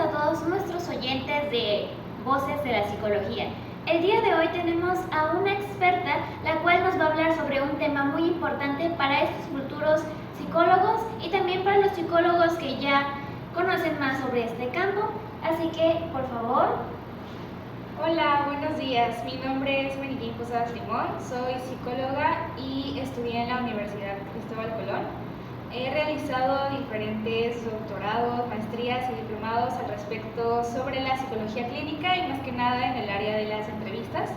a todos nuestros oyentes de Voces de la Psicología. El día de hoy tenemos a una experta, la cual nos va a hablar sobre un tema muy importante para estos futuros psicólogos y también para los psicólogos que ya conocen más sobre este campo. Así que, por favor. Hola, buenos días. Mi nombre es Mary Jane Posadas Limón, soy psicóloga y estudié en la Universidad Cristóbal Colón. He realizado diferentes doctorados, maestrías y diplomados al respecto sobre la psicología clínica y más que nada en el área de las entrevistas.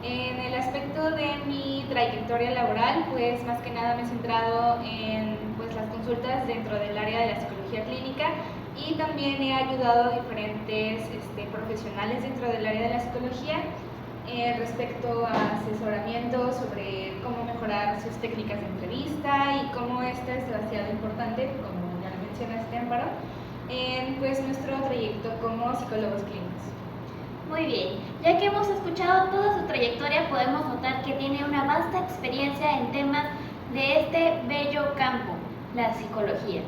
En el aspecto de mi trayectoria laboral, pues más que nada me he centrado en las consultas dentro del área de la psicología clínica y también he ayudado a diferentes profesionales dentro del área de la psicología respecto a asesoramiento sobre cómo mejorar sus técnicas de entrevista y cómo esta es demasiado importante, como ya lo mencionaste, Amparo, en nuestro trayecto como psicólogos clínicos. Muy bien, ya que hemos escuchado toda su trayectoria, podemos notar que tiene una vasta experiencia en temas de este bello campo, la psicología.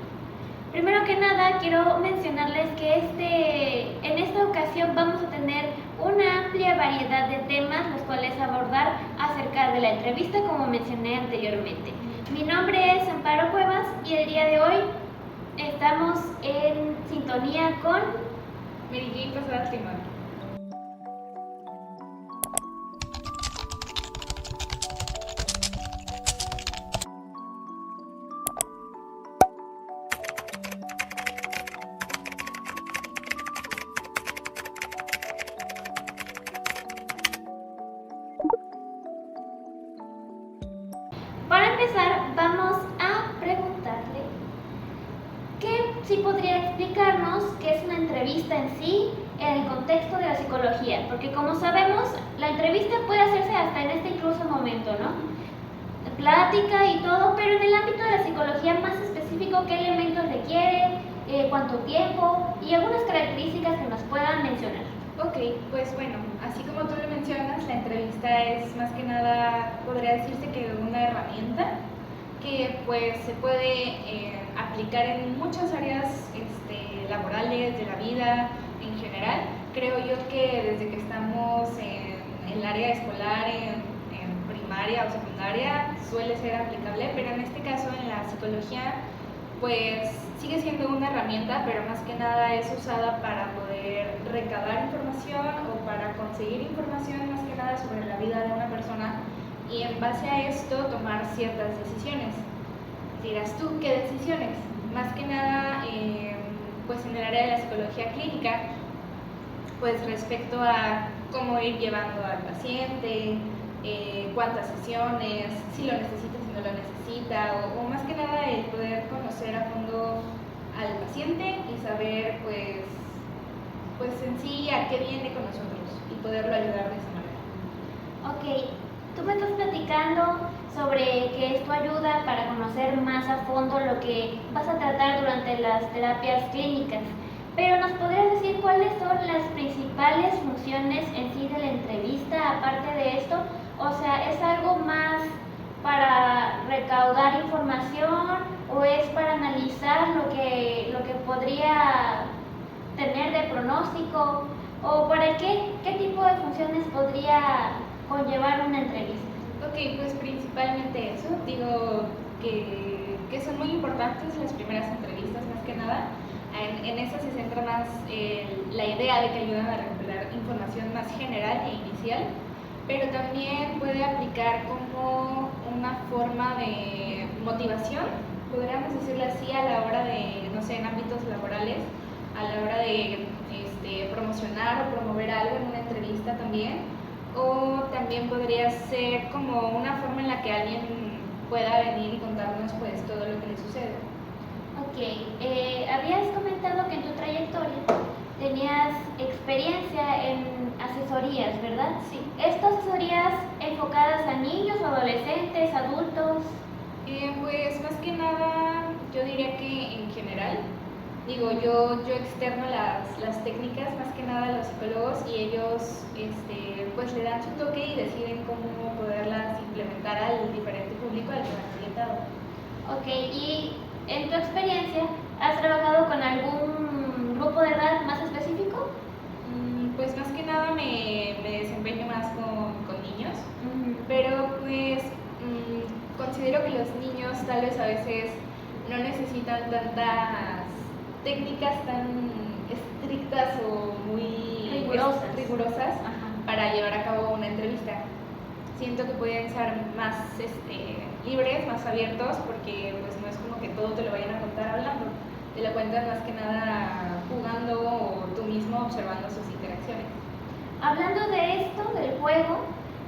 Primero que nada, quiero mencionarles que en esta ocasión vamos a tener una amplia variedad de temas, los cuales abordar acerca de la entrevista, como mencioné anteriormente. Mi nombre es Amparo Cuevas y el día de hoy estamos en sintonía con Mary Jane Posadas Limón. Para empezar, vamos a preguntarle si podría explicarnos qué es una entrevista en sí en el contexto de la psicología, porque como sabemos, la entrevista puede hacerse hasta en este incluso momento, ¿no? Plática y todo, pero en el ámbito de la psicología más específico, ¿qué elementos requiere, cuánto tiempo y algunas características que nos puedan mencionar? Ok, pues bueno, así como tú lo mencionas, la entrevista es más que nada, podría decirse que una herramienta que se puede aplicar en muchas áreas laborales, de la vida en general. Creo yo que desde que estamos en el área escolar, en primaria o secundaria, suele ser aplicable, pero en este caso en la psicología, pues sigue siendo una herramienta, pero más que nada es usada para poder recabar información o para conseguir información más que nada sobre la vida de una persona y en base a esto tomar ciertas decisiones. Dirás tú, ¿qué decisiones? Más que nada, en el área de la psicología clínica, pues respecto a cómo ir llevando al paciente, cuántas sesiones, si lo necesita, si no lo necesita, o más que nada el poder conocer a fondo al paciente y saber pues en sí a qué viene con nosotros y poderlo ayudar de esa manera. Ok, tú me estás platicando sobre que esto ayuda para conocer más a fondo lo que vas a tratar durante las terapias clínicas, pero ¿nos podrías decir cuáles son las principales funciones en sí de la entrevista aparte de esto? O sea, ¿es algo más para recaudar información o es para analizar lo que podría tener de pronóstico? ¿O para qué tipo de funciones podría conllevar una entrevista? Ok, pues principalmente eso, digo que son muy importantes las primeras entrevistas más que nada. En esas se centra más la idea de que ayudan a recopilar información más general e inicial, pero también puede aplicar como una forma de motivación, podríamos decirlo así, a la hora de, no sé, en ámbitos laborales, a la hora de promocionar o promover algo en una entrevista también, o también podría ser como una forma en la que alguien pueda venir y contarnos pues todo lo que le sucede. Ok, habías comentado que en tu trayectoria tenías experiencia en asesorías, ¿verdad? Sí. ¿Estas asesorías enfocadas a niños, adolescentes, adultos? Pues más que nada, yo diría que en general, digo, yo externo las técnicas más que nada a los psicólogos y ellos pues le dan su toque y deciden cómo poderlas implementar al diferente público al que van orientado. Ok, y en tu experiencia, ¿has trabajado con algún grupo de edad más específico? considero que los niños tal vez a veces no necesitan tantas técnicas tan estrictas o muy rigurosas para llevar a cabo una entrevista. Siento que pueden ser más libres, más abiertos, porque pues no es como que todo te lo vayan a contar hablando, te lo cuentan más que nada jugando o tú mismo observando sus interacciones. Hablando de esto, del juego,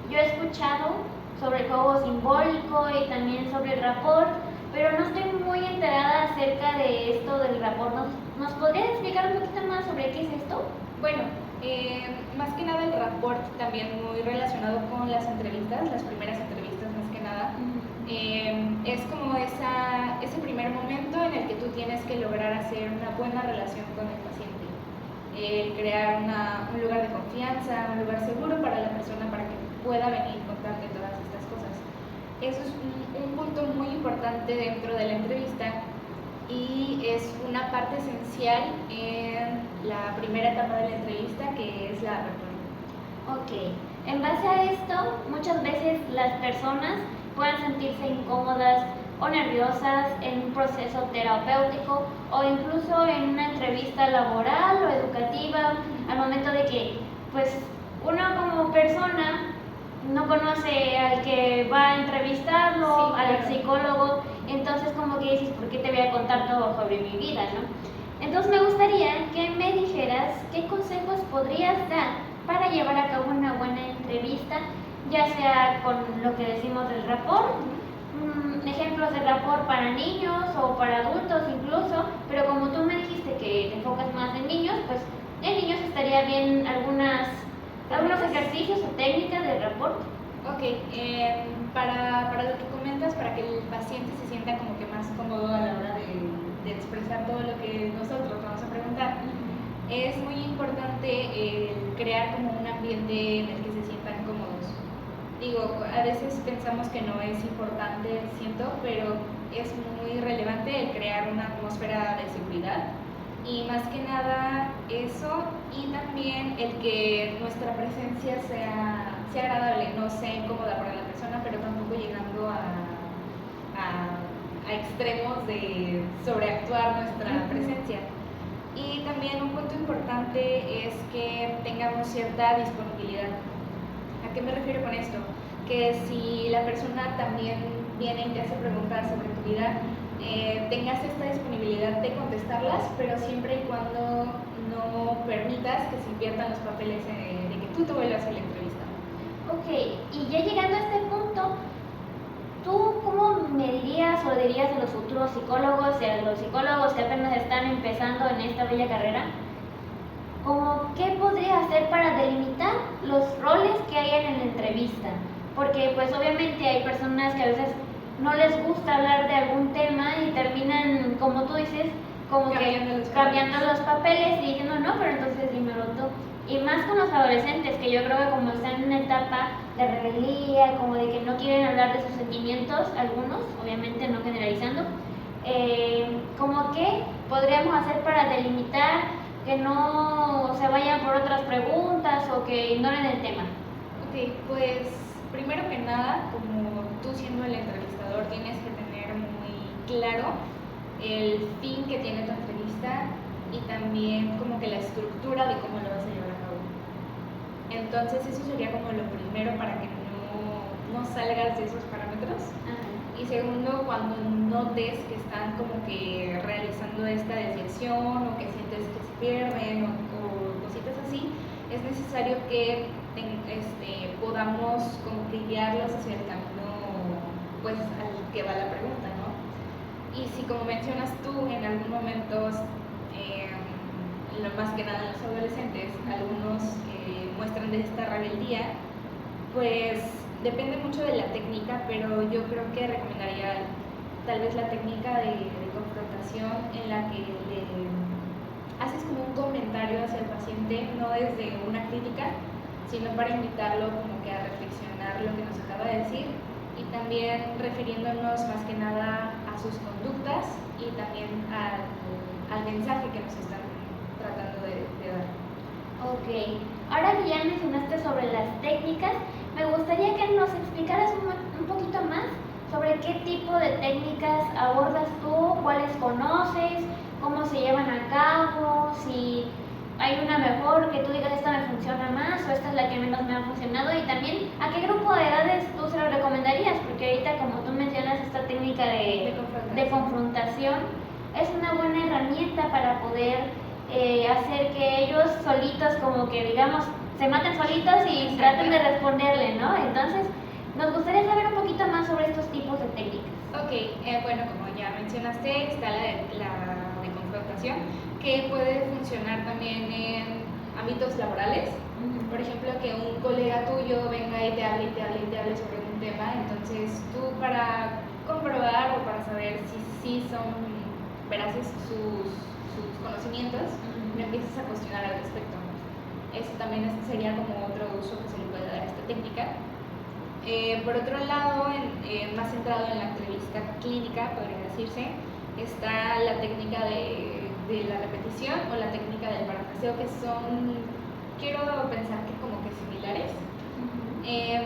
yo he escuchado sobre el juego simbólico y también sobre el rapport, pero no estoy muy enterada acerca de esto del rapport. ¿Nos podrías explicar un poquito más sobre qué es esto? Bueno, más que nada el rapport también muy relacionado con las entrevistas, las primeras entrevistas más que nada. Es como ese primer momento en el que tú tienes que lograr hacer una buena relación con el paciente. Crear un lugar de confianza, un lugar seguro para la persona para que pueda venir y contarte todas estas cosas. Eso es un punto muy importante dentro de la entrevista y es una parte esencial en la primera etapa de la entrevista, que es la apertura. Ok, en base a esto, muchas veces las personas pueden sentirse incómodas o nerviosas en un proceso terapéutico o incluso en una entrevista laboral o educativa, al momento de que pues uno como persona no conoce al que va a entrevistarlo, Sí, al claro. psicólogo, entonces como que dices, ¿por qué te voy a contar todo sobre mi vida, no? Entonces me gustaría que me dijeras qué consejos podrías dar para llevar a cabo una buena entrevista, ya sea con lo que decimos del rapport, ejemplos de rapport para niños o para adultos incluso, pero como tú me dijiste que te enfocas más en niños, pues en niños estaría bien algunos ejercicios o técnicas de rapport. Ok, para lo que comentas, para que el paciente se sienta como que más cómodo a la hora de expresar todo lo que nosotros vamos a preguntar, es muy importante crear como un ambiente en el que se sientan cómodos. Digo, a veces pensamos que no es importante, siento, pero es muy relevante el crear una atmósfera de seguridad. Y más que nada eso, y también el que nuestra presencia sea agradable, no sea incómoda para la persona, pero tampoco llegando a extremos de sobreactuar nuestra presencia. Y también un punto importante es que tengamos cierta disponibilidad. ¿A qué me refiero con esto? Que si la persona también viene y te hace preguntas sobre tu vida, tengas esta disponibilidad de contestarlas, pero siempre y cuando no permitas que se inviertan los papeles de que tú te vuelvas a hacer la entrevista. Ok, y ya llegando a este punto, ¿tú cómo me dirías o dirías a los futuros psicólogos y a los psicólogos que apenas están empezando en esta bella carrera, como qué podría hacer para delimitar los roles que hay en la entrevista? Porque pues obviamente hay personas que a veces no les gusta hablar de algún tema y terminan, como tú dices, como cambiando los papeles y diciendo, no, pero entonces dímelo tú. Y más con los adolescentes, que yo creo que como están en una etapa de rebeldía, como de que no quieren hablar de sus sentimientos, algunos, obviamente no generalizando, como que podríamos hacer para delimitar que no se vayan por otras preguntas o que ignoren el tema. Ok, pues primero que nada, como tú siendo el entrevistador, tienes que tener muy claro el fin que tiene tu entrevista y también como que la estructura de cómo lo vas a llevar a cabo. Entonces eso sería como lo primero para que no salgas de esos parámetros. Y segundo, cuando notes que están como que realizando esta desviación o que sientes que se pierden o cositas así, es necesario que podamos como que guiarlos hacia el camino pues al que va la pregunta, ¿no? Y si como mencionas tú en algún momento, lo más que nada en los adolescentes, algunos muestran de esta rebeldía, pues depende mucho de la técnica, pero yo creo que recomendaría tal vez la técnica de confrontación en la que le haces como un comentario hacia el paciente, no desde una crítica, sino para invitarlo como que a reflexionar lo que nos acaba de decir y también refiriéndonos más que nada a sus conductas y también al mensaje que nos están tratando de dar. Ok, ahora que ya mencionaste sobre las técnicas, me gustaría que nos explicaras un poquito más sobre qué tipo de técnicas abordas tú, cuáles conoces, cómo se llevan a cabo, si hay una mejor que tú digas esta me funciona más o esta es la que menos me ha funcionado, y también a qué grupo de edades tú se lo recomendarías, porque ahorita como tú mencionas esta técnica de confrontación es una buena herramienta para poder hacer que ellos solitos como que digamos se maten solitos y traten de responderle, ¿no? Entonces nos gustaría saber un poquito más sobre estos tipos de técnicas. Ok, bueno, como ya mencionaste, está la de confrontación, que puede funcionar también en ámbitos laborales. Por ejemplo, que un colega tuyo venga y te hable y te hable y te hable sobre un tema, entonces tú para comprobar o para saber si sí son veraces sus conocimientos, le empiezas a cuestionar al respecto. Eso también sería como otro uso que se le puede dar a esta técnica. Por otro lado, más centrado en la entrevista clínica, podría decirse, está la técnica de la repetición o la técnica del parafraseo, que son, quiero pensar que como que similares.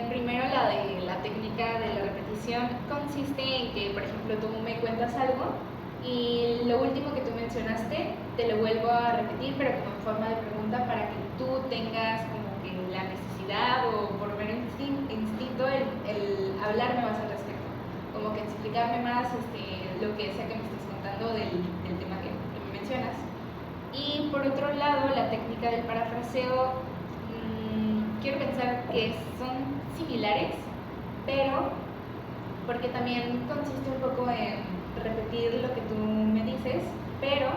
Primero la técnica de la repetición consiste en que, por ejemplo, tú me cuentas algo y lo último que tú mencionaste te lo vuelvo a repetir, pero como en forma de pregunta para que tú tengas como que la necesidad o por mero instinto el hablarme más al respecto, como que explicarme más lo que sea que me estés contando del tema que me mencionas. Y por otro lado, la técnica del parafraseo, quiero pensar que son similares, pero porque también consiste un poco en repetir lo que tú me dices, pero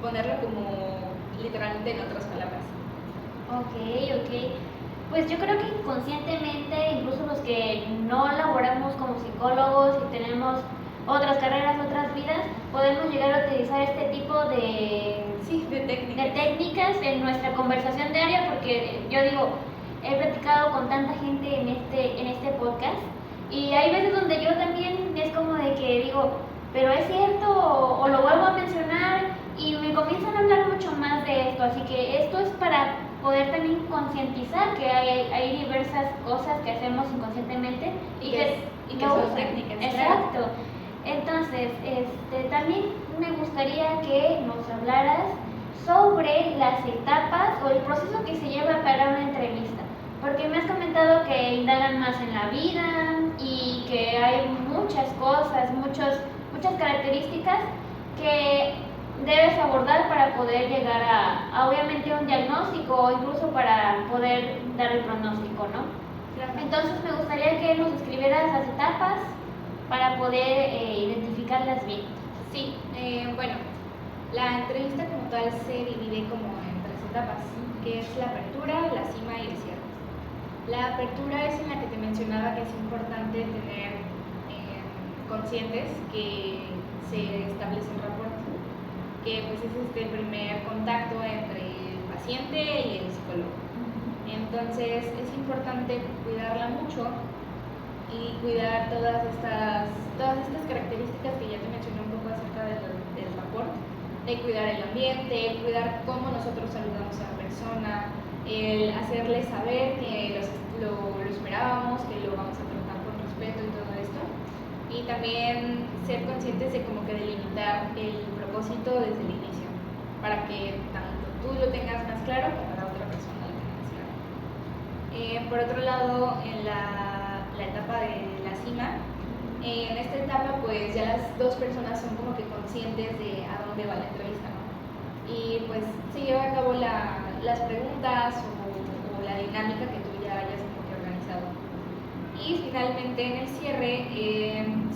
ponerlo como literalmente en otras palabras. Ok. Pues yo creo que inconscientemente, incluso los que no laboramos como psicólogos y tenemos otras carreras, otras vidas, podemos llegar a utilizar este tipo de técnicas en nuestra conversación diaria, porque yo digo, he platicado con tanta gente en este podcast y hay veces donde yo también es como de que digo, pero es cierto o lo vuelvo a mencionar y me comienzan a hablar mucho más de esto, así que esto es para poder también concientizar que hay diversas cosas que hacemos inconscientemente y que son técnicas. Exacto. Claro. Entonces, también me gustaría que nos hablaras sobre las etapas o el proceso que se lleva para una entrevista, porque me has comentado que indagan más en la vida y que hay muchas cosas, muchas características que debes abordar para poder llegar a obviamente un diagnóstico o incluso para poder dar el pronóstico, ¿no? Claro. Entonces me gustaría que nos describieras las etapas para poder identificarlas bien. Sí, bueno, la entrevista como tal se divide como en 3 etapas, que es la apertura, la cima y el cierre. La apertura es en la que te mencionaba que es importante tener conscientes que se establece un rapport, que pues es el primer contacto entre el paciente y el psicólogo. Entonces es importante cuidarla mucho y cuidar todas estas características que ya te mencioné un poco acerca del rapport, de cuidar el ambiente, cuidar cómo nosotros saludamos a la persona, el hacerle saber que lo esperábamos, que lo vamos a tratar con respeto y todo esto, y también ser conscientes de como que delimitar el propósito desde el inicio, para que tanto tú lo tengas más claro como la otra persona lo tenga más claro. Por otro lado, en la etapa de la cima, en esta etapa pues ya las dos personas son como que conscientes de a dónde va la entrevista, ¿no? Y pues se lleva a cabo las preguntas o la dinámica que tú ya hayas como que organizado. Y finalmente en el cierre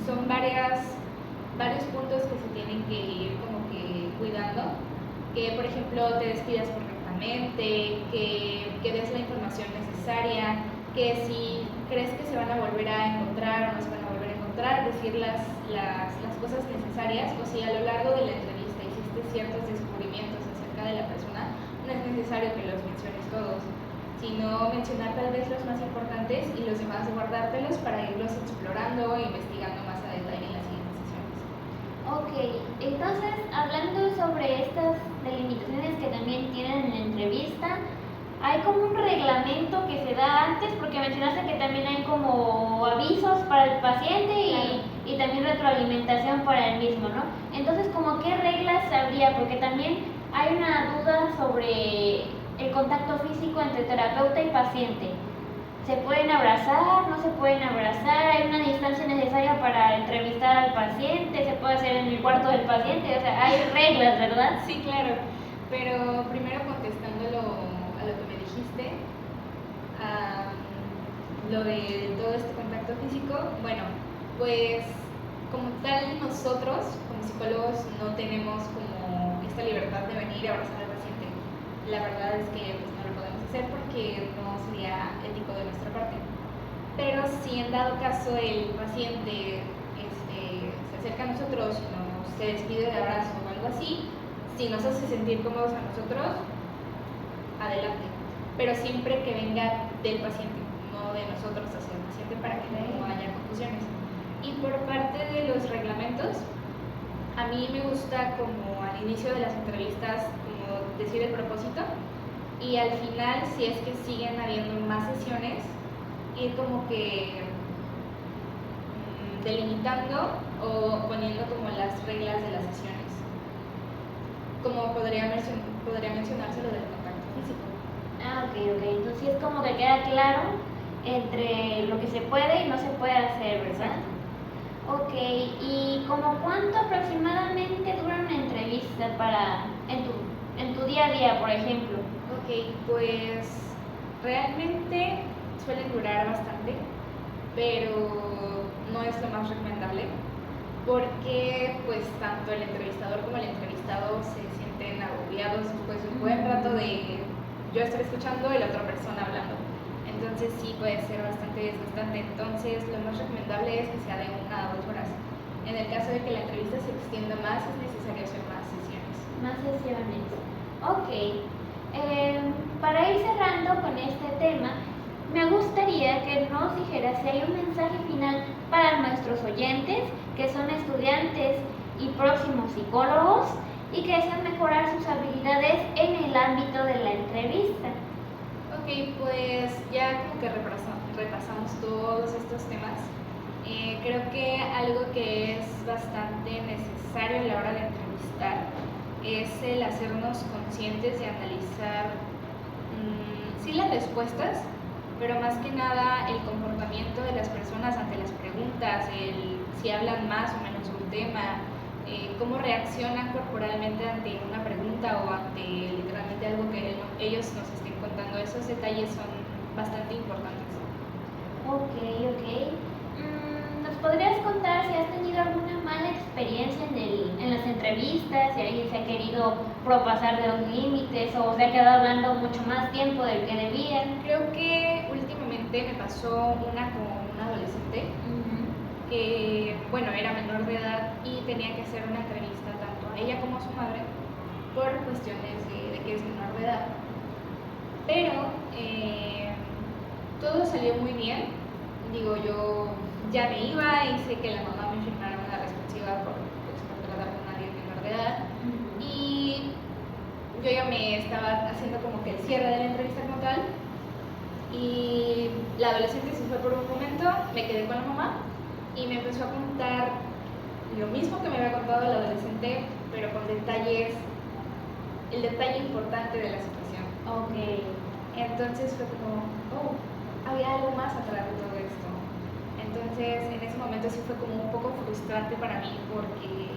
son varios puntos que se tienen que ir como que cuidando, que por ejemplo te despidas correctamente, que des la información necesaria, que si crees que se van a volver a encontrar o no se van a volver a encontrar, decir las cosas necesarias, o si a lo largo de la entrevista hiciste ciertos descubrimientos acerca de la persona, no es necesario que los menciones todos, sino mencionar tal vez los más importantes y los demás guardártelos para irlos explorando e investigando más a detalle en las siguientes sesiones. Ok, entonces hablando sobre estas delimitaciones que también tienen en la entrevista, ¿Hay como un reglamento que se da antes? Porque mencionaste que también hay como avisos para el paciente y también retroalimentación para el mismo, ¿no? Entonces, ¿como qué reglas habría? Porque también hay una duda sobre el contacto físico entre terapeuta y paciente. ¿Se pueden abrazar? ¿No se pueden abrazar? ¿Hay una distancia necesaria para entrevistar al paciente? ¿Se puede hacer en el cuarto del paciente? O sea, hay reglas, ¿verdad? Sí, claro. Pero primero contestándolo a lo que me dijiste, a lo de todo este contacto físico, bueno, pues como tal nosotros como psicólogos no tenemos como esta libertad de venir a abrazar al paciente. La verdad es que pues, no lo podemos hacer porque no sería ético de nuestra parte. Pero si en dado caso el paciente se acerca a nosotros, nos se despide de abrazo o algo así, si nos hace sentir cómodos a nosotros, adelante. Pero siempre que venga del paciente, no de nosotros hacia el paciente para que no haya confusiones. Y por parte de los reglamentos, a mí me gusta como al inicio de las entrevistas como decir el propósito y al final, si es que siguen habiendo más sesiones, ir como que delimitando o poniendo como las reglas de las sesiones. Como podría mencionarse lo del contacto físico. Ah, ok. Entonces sí es como que queda claro entre lo que se puede y no se puede hacer, ¿verdad? Ok, ¿y como cuánto aproximadamente dura una entrevista en tu día a día, por ejemplo? Ok, pues realmente suelen durar bastante, pero no es lo más recomendable porque pues tanto el entrevistador como el entrevistado se sienten agobiados pues un buen rato de yo estar escuchando y la otra persona hablando. Entonces sí puede ser bastante desgastante. Entonces lo más recomendable es que sea de 1 a 2 horas. En el caso de que la entrevista se extienda más, es necesario hacer más sesiones. Más sesiones. Ok. Para ir cerrando con este tema, me gustaría que nos dijeras si hay un mensaje final para nuestros oyentes que son estudiantes y próximos psicólogos y que desean mejorar sus habilidades en el ámbito de la entrevista. Ok, pues ya como que repasamos todos estos temas. Creo que algo que es bastante necesario a la hora de entrevistar es el hacernos conscientes de analizar sí las respuestas, pero más que nada el comportamiento de las personas ante las preguntas, si hablan más o menos un tema, cómo reaccionan corporalmente ante una pregunta o ante literalmente algo que ellos nos estén contando. Esos detalles son bastante importantes. Ok. ¿Nos podrías contar si has tenido alguna mala experiencia en las entrevistas, si alguien se ha querido propasar de los límites o se ha quedado hablando mucho más tiempo del que debía? Creo que últimamente me pasó una con una adolescente que, bueno, era menor de edad y tenía que hacer una entrevista tanto a ella como a su madre por cuestiones de que es menor de edad. Pero todo salió muy bien. Digo, yo ya me iba, hice que la mamá me firmara una responsiva por tratar con alguien menor de edad y yo ya me estaba haciendo como que el cierre de la entrevista como tal y la adolescente se fue por un momento, me quedé con la mamá y me empezó a contar lo mismo que me había contado la adolescente, pero con detalles, el detalle importante de la situación. Ok. Entonces fue como, oh, había algo más atrás de todo esto. Entonces en ese momento sí fue como un poco frustrante para mí porque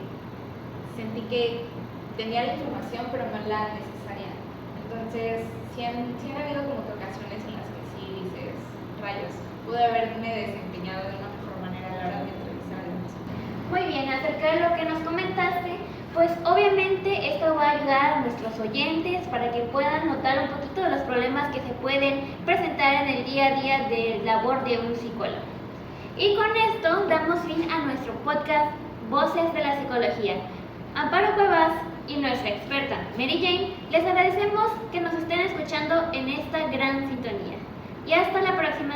sentí que tenía la información pero no la necesaria. Entonces sí han habido como que ocasiones en las que sí dices, rayos, pude haberme desempeñado de una mejor manera a la hora de entrevistar a la persona. Muy bien, acerca de lo que nos comentaste, pues obviamente esto va a ayudar a nuestros oyentes para que puedan notar un poquito de los problemas que se pueden presentar en el día a día de labor de un psicólogo. Y con esto damos fin a nuestro podcast Voces de la Psicología. Amparo Cuevas y nuestra experta Mary Jane les agradecemos que nos estén escuchando en esta gran sintonía. Y hasta la próxima.